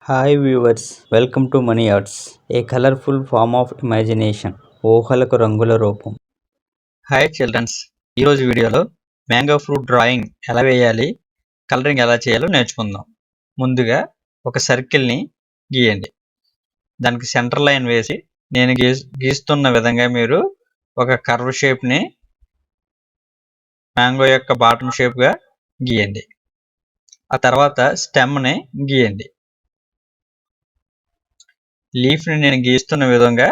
Hi viewers, welcome to money arts, a colourful form of imagination. ఊహలకు రంగుల రూపం. Hi children's, ఈరోజు వీడియోలో మ్యాంగో ఫ్రూట్ డ్రాయింగ్ ఎలా వేయాలి, కలరింగ్ ఎలా చేయాలో నేర్చుకుందాం. ముందుగా ఒక సర్కిల్ని గీయండి. దానికి సెంటర్ లైన్ వేసి నేను గీస్తున్న విధంగా మీరు ఒక కర్వ్ షేప్ని మ్యాంగో యొక్క బాటమ్ షేప్గా గీయండి. ఆ తర్వాత స్టెమ్ని గీయండి. లీఫ్ని నేను గీస్తున్న విధంగా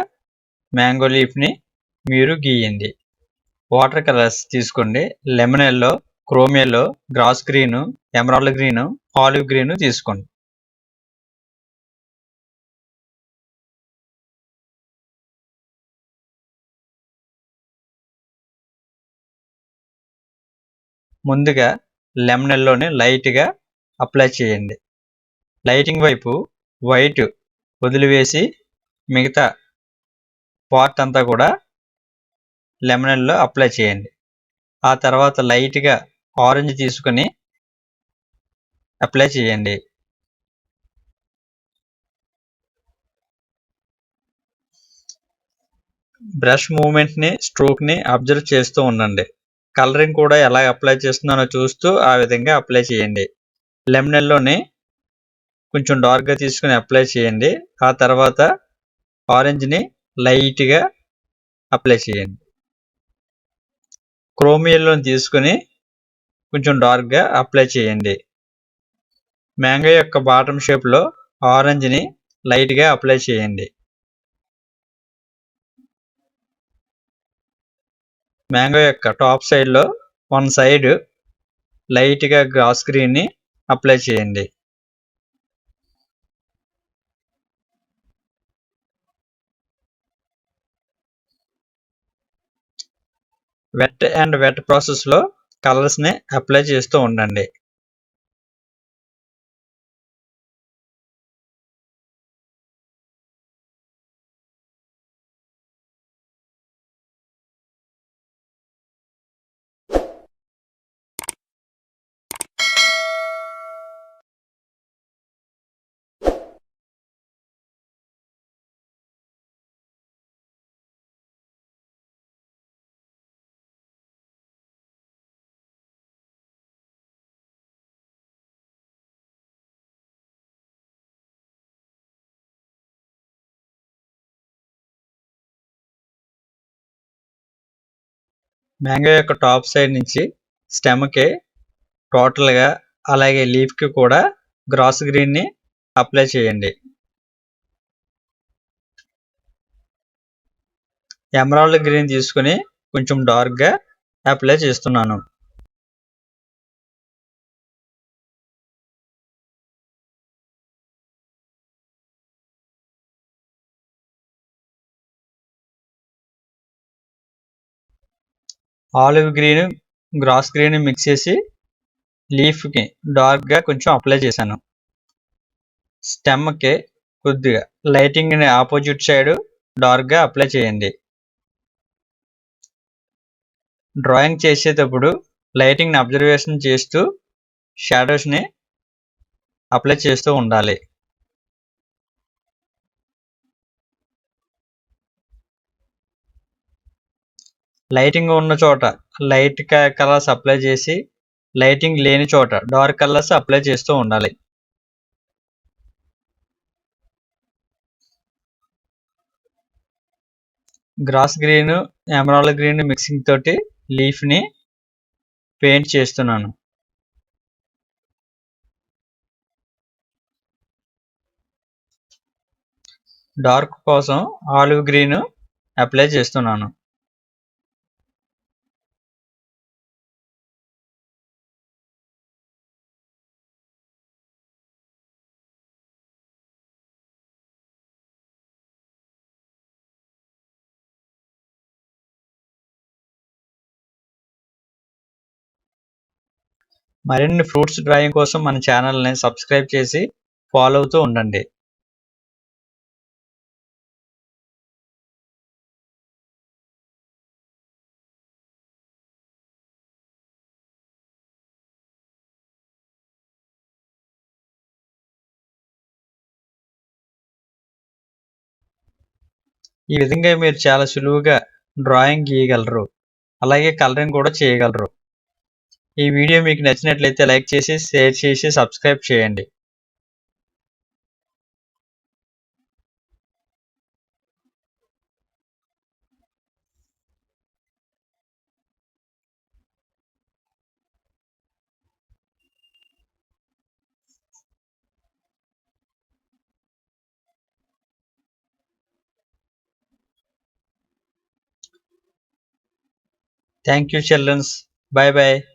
మ్యాంగో లీఫ్ని మీరు గీయండి. వాటర్ కలర్స్ తీసుకోండి. Lemon yellow, chrome yellow, grass green, emerald green, olive green తీసుకోండి. ముందుగా లెమన్ ఎల్లోని లైట్గా అప్లై చేయండి. లైటింగ్ వైపు వైట్ వదిలివేసి మిగతా పార్ట్ అంతా కూడా లెమన్ ఎల్లో అప్లై చేయండి. ఆ తర్వాత లైట్గా ఆరెంజ్ తీసుకొని అప్లై చేయండి. బ్రష్ మూమెంట్ని, స్ట్రోక్ని అబ్జర్వ్ చేస్తూ ఉండండి. కలరింగ్ కూడా ఎలా అప్లై చేస్తున్నానో చూస్తూ ఆ విధంగా అప్లై చేయండి. లెమన్ ఎల్లోని కొంచెం డార్క్గా తీసుకుని అప్లై చేయండి. ఆ తర్వాత ఆరెంజ్ని లైట్గా అప్లై చేయండి. క్రోమ్ ఎల్లోని తీసుకుని కొంచెం డార్క్గా అప్లై చేయండి. మ్యాంగో యొక్క బాటమ్ షేప్లో ఆరెంజ్ని లైట్గా అప్లై చేయండి. మ్యాంగో యొక్క టాప్ సైడ్లో వన్ సైడ్ లైట్గా గ్రాస్ గ్రీన్ని అప్లై చేయండి. వెట్ అండ్ వెట్ ప్రాసెస్లో కలర్స్ని అప్లై చేస్తూ ఉండండి. మ్యాంగో యొక్క టాప్ సైడ్ నుంచి స్టెమ్కి టోటల్గా, అలాగే లీఫ్కి కూడా గ్రాస్ గ్రీన్ని అప్లై చేయండి. ఎమరాల్డ్ గ్రీన్ తీసుకుని కొంచెం డార్క్గా అప్లై చేస్తున్నాను. Olive green, gross green mix చేసి లీఫ్కి డార్క్గా కొంచెం అప్లై చేశాను. స్టెమ్కి కొద్దిగా లైటింగ్ని ఆపోజిట్ సైడ్ డార్క్గా అప్లై చేయండి. డ్రాయింగ్ చేసేటప్పుడు లైటింగ్ని అబ్జర్వేషన్ చేస్తూ షాడోస్ని అప్లై చేస్తూ ఉండాలి. లైటింగ్ ఉన్న చోట లైట్ కలర్స్ అప్లై చేసి, లైటింగ్ లేని చోట డార్క్ కలర్స్ అప్లై చేస్తూ ఉండాలి. Gross green, emerald green mixing తోటి లీఫ్ని పెయింట్ చేస్తున్నాను. డార్క్ కోసం ఆలివ్ గ్రీన్ అప్లై చేస్తున్నాను. మరిన్ని ఫ్రూట్స్ డ్రాయింగ్ కోసం మన ఛానల్ని సబ్స్క్రైబ్ చేసి ఫాలో అవుతూ ఉండండి. ఈ విధంగా మీరు చాలా సులువుగా డ్రాయింగ్ గీయగలరు. అలాగే కలరింగ్ కూడా చేయగలరు. ఈ వీడియో మీకు నచ్చినట్లయితే లైక్ చేసి, షేర్ చేసి, సబ్స్క్రైబ్ చేయండి. Thank you, children. Bye bye.